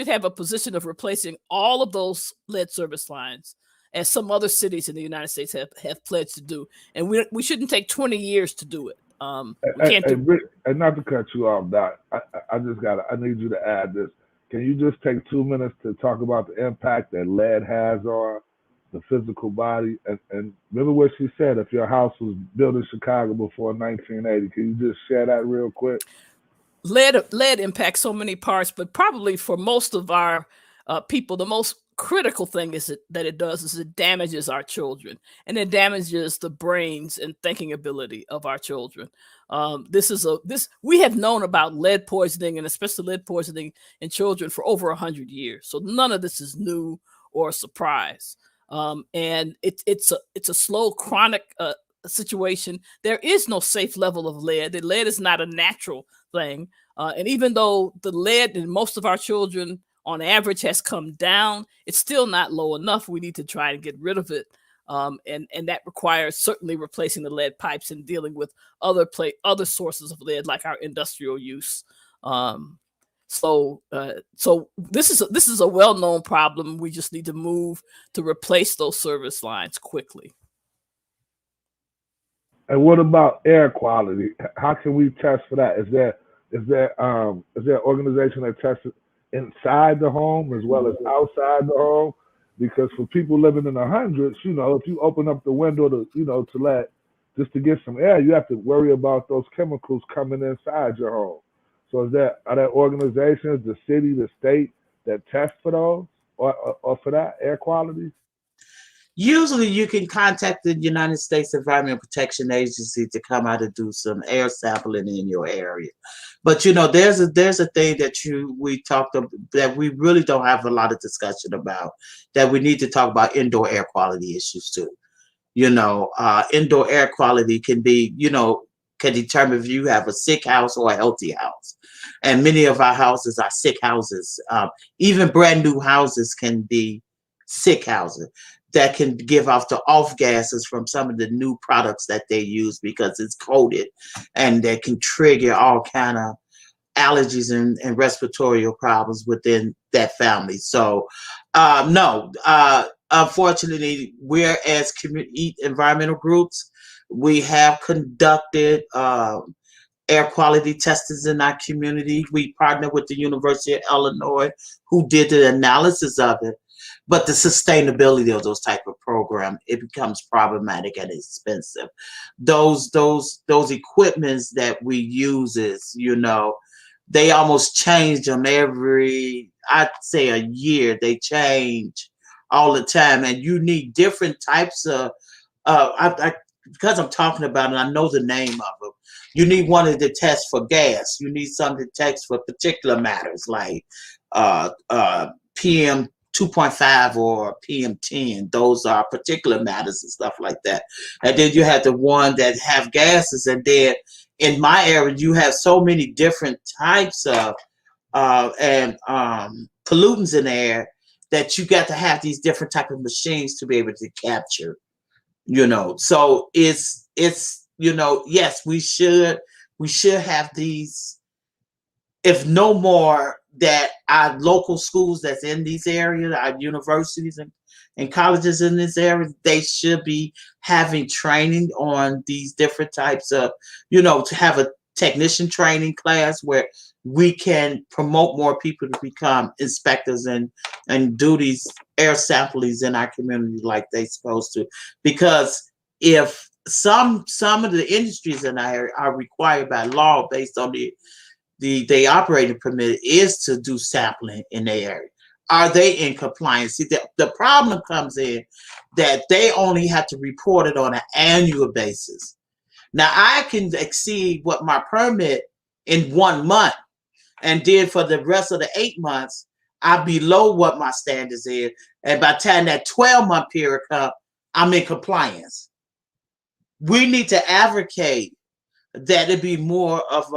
have a position of replacing all of those lead service lines, as some other cities in the United States have pledged to do. And we shouldn't take 20 years to do it. We can't do. Rick, and not to cut you off, Doc, I need you to add this. Can you just take 2 minutes to talk about the impact that lead has on the physical body? And remember what she said, if your house was built in Chicago before 1980, can you just share that real quick? Lead impacts so many parts, but probably for most of our people, the most critical thing is that it damages our children, and it damages the brains and thinking ability of our children. We have known about lead poisoning, and especially lead poisoning in children, for over 100 years. So none of this is new or a surprise. And it's a slow, chronic situation. There is no safe level of lead. The lead is not a natural thing. And even though the lead in most of our children on average has come down, it's still not low enough. We need to try and get rid of it. And that requires certainly replacing the lead pipes and dealing with other sources of lead, like our industrial use. So this is a well-known problem. We just need to move to replace those service lines quickly. And what about air quality? How can we test for that? Is there an organization that tests inside the home as well as outside the home? Because for people living in the hundreds, if you open up the window to get some air, you have to worry about those chemicals coming inside your home. So are there organizations, the city, the state, that test for those or for that air quality? Usually you can contact the United States Environmental Protection Agency to come out and do some air sampling in your area. But there's a thing we talked about that we really don't have a lot of discussion about, that we need to talk about indoor air quality issues too. Indoor air quality can determine if you have a sick house or a healthy house. And many of our houses are sick houses. Even brand new houses can be sick houses that can give off the off gases from some of the new products that they use, because it's coated, and that can trigger all kind of allergies and respiratory problems within that family. So no, unfortunately, we're as environmental groups, we have conducted air quality testings in our community. We partner with the University of Illinois, who did the analysis of it. But the sustainability of those type of programs, it becomes problematic and expensive. Those equipments that we use they almost change them I'd say a year. They change all the time, and you need different types of. Because I'm talking about it, I know the name of them. You need one to test for gas. You need something to test for particular matters like PM 2.5 or PM10. Those are particular matters and stuff like that. And then you have the one that have gases. And then in my area, you have so many different types of pollutants in the air that you got to have these different type of machines to be able to capture. So it's yes, we should have these, if no more, that our local schools that's in these areas, our universities and colleges in this area, they should be having training on these different types of, to have technician training class where we can promote more people to become inspectors and do these air samplings in our community like they supposed to. Because if some of the industries in our area are required by law based on the operating permit is to do sampling in their area. Are they in compliance? See, the problem comes in that they only have to report it on an annual basis. Now, I can exceed what my permit in 1 month, and then for the rest of the 8 months, I'm below what my standards is. And by the time that 12-month period comes, I'm in compliance. We need to advocate that it be more of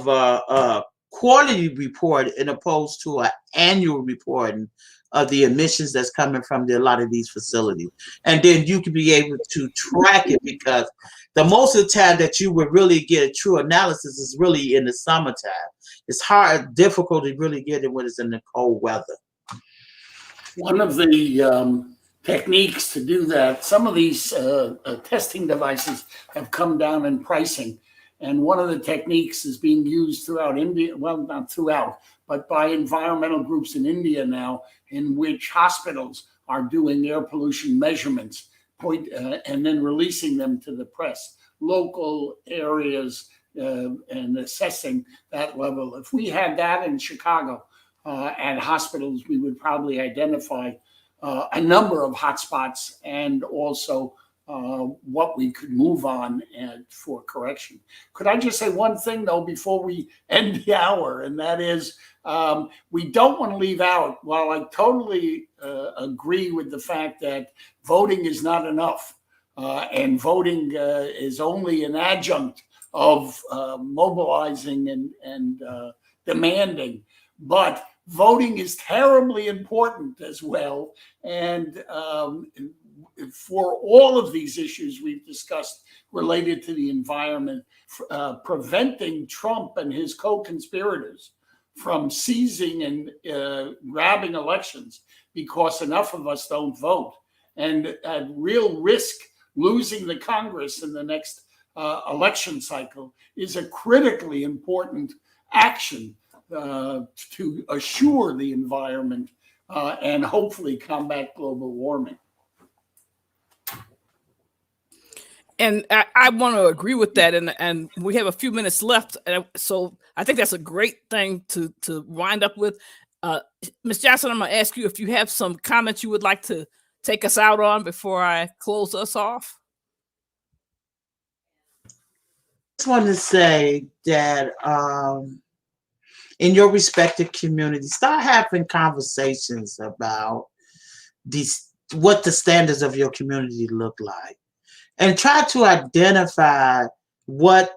a quarterly report in opposed to an annual reporting of the emissions that's coming from a lot of these facilities. And then you can be able to track it, because the most of the time that you would really get a true analysis is really in the summertime. It's difficult to really get it when it's in the cold weather. One of the techniques to do that, some of these testing devices have come down in pricing. And one of the techniques is being used throughout India, well, not throughout, but by environmental groups in India now, in which hospitals are doing air pollution measurements and then releasing them to the press, local areas, and assessing that level. If we had that in Chicago at hospitals, we would probably identify a number of hotspots and also what we could move on for correction. Could I just say one thing, though, before we end the hour, and that is we don't want to leave out, while I totally agree with the fact that voting is not enough, and voting is only an adjunct of mobilizing and demanding, but voting is terribly important as well. And for all of these issues we've discussed related to the environment, preventing Trump and his co-conspirators from seizing and grabbing elections because enough of us don't vote, and at real risk losing the Congress in the next election cycle, is a critically important action to assure the environment and hopefully combat global warming. And I want to agree with that. And we have a few minutes left. And so I think that's a great thing to wind up with. Ms. Johnson, I'm going to ask you if you have some comments you would like to take us out on before I close us off. I just want to say that in your respective communities, start having conversations about what the standards of your community look like. And try to identify what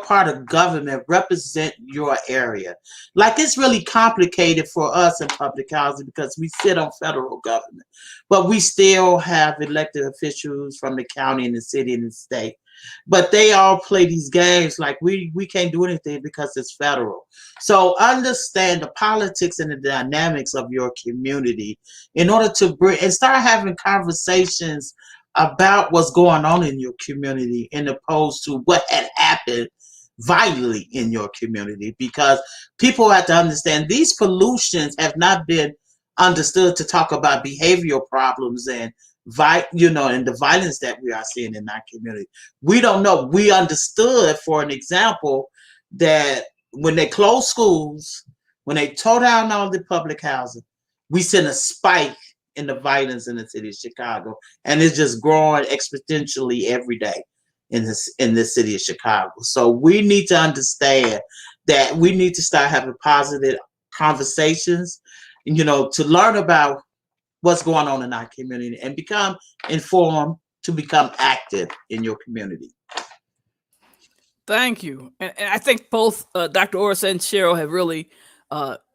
part of government represent your area. Like, it's really complicated for us in public housing because we sit on federal government, but we still have elected officials from the county and the city and the state. But they all play these games like we can't do anything because it's federal. So understand the politics and the dynamics of your community in order to bring and start having conversations about what's going on in your community, in opposed to what had happened vitally in your community. Because people have to understand these pollutions have not been understood to talk about behavioral problems and and the violence that we are seeing in our community. We don't know. We understood, for an example, that when they closed schools, when they tore down all the public housing, we seen a spike in the violence in the city of Chicago, and it's just growing exponentially every day in the city of Chicago. So we need to understand that we need to start having positive conversations, to learn about what's going on in our community and become informed to become active in your community. Thank you. And I think both Dr. Orris and Cheryl have really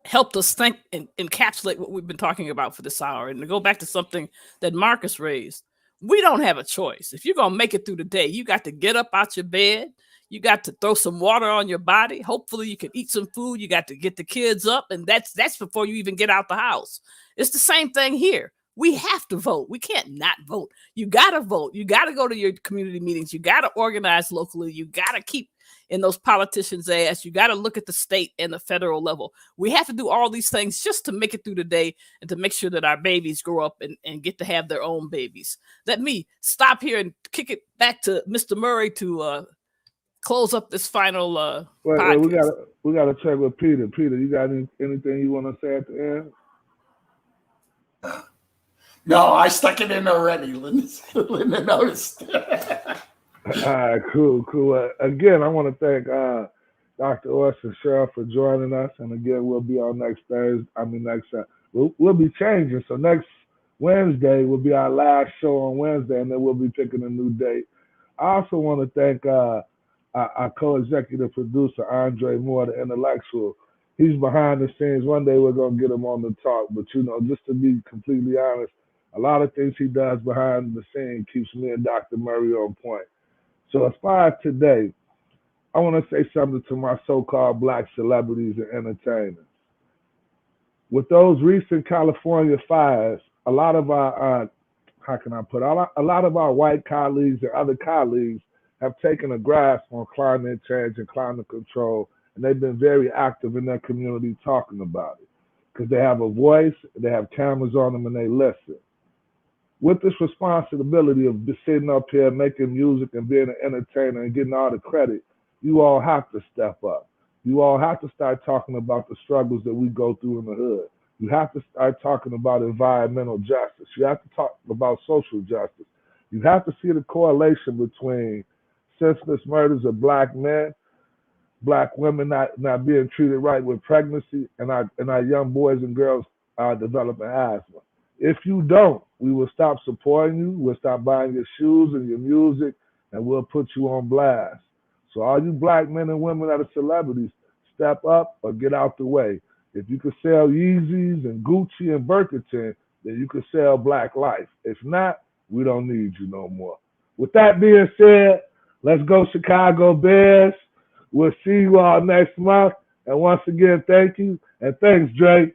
helped us think and encapsulate what we've been talking about for this hour. And to go back to something that Marcus raised, we don't have a choice. If you're going to make it through the day, you got to get up out your bed. You got to throw some water on your body. Hopefully you can eat some food. You got to get the kids up. And that's before you even get out the house. It's the same thing here. We have to vote. We can't not vote. You got to vote. You got to go to your community meetings. You got to organize locally. You got to keep in those politicians' ass. You got to look at the state and the federal level. We have to do all these things just to make it through the day and to make sure that our babies grow up and get to have their own babies. Let me stop here and kick it back to Mr. Murray to close up this final podcast. We gotta check with Peter. Peter, you got anything you want to say at the end? No, I stuck it in already. Linda noticed. All right, cool. Again, I want to thank Dr. Orris and Cheryl for joining us. And again, we'll be on next Thursday. We'll be changing. So next Wednesday will be our last show on Wednesday, and then we'll be picking a new date. I also want to thank our co-executive producer, Andre Moore, the intellectual. He's behind the scenes. One day we're going to get him on the talk. But, just to be completely honest, a lot of things he does behind the scenes keeps me and Dr. Murray on point. So as far as today, I want to say something to my so-called Black celebrities and entertainers. With those recent California fires, a lot of our, a lot of our white colleagues and other colleagues have taken a grasp on climate change and climate control, and they've been very active in their community talking about it because they have a voice, they have cameras on them, and they listen. With this responsibility of sitting up here, making music and being an entertainer and getting all the credit, you all have to step up. You all have to start talking about the struggles that we go through in the hood. You have to start talking about environmental justice. You have to talk about social justice. You have to see the correlation between senseless murders of Black men, Black women not being treated right with pregnancy, and our young boys and girls developing asthma. If you don't, we will stop supporting you, we'll stop buying your shoes and your music, and we'll put you on blast. So all you Black men and women that are celebrities, step up or get out the way. If you could sell Yeezys and Gucci and Birkenton, then you could sell Black life. If not, we don't need you no more. With that being said, let's go Chicago Bears. We'll see you all next month. And once again, thank you. And thanks, Dre.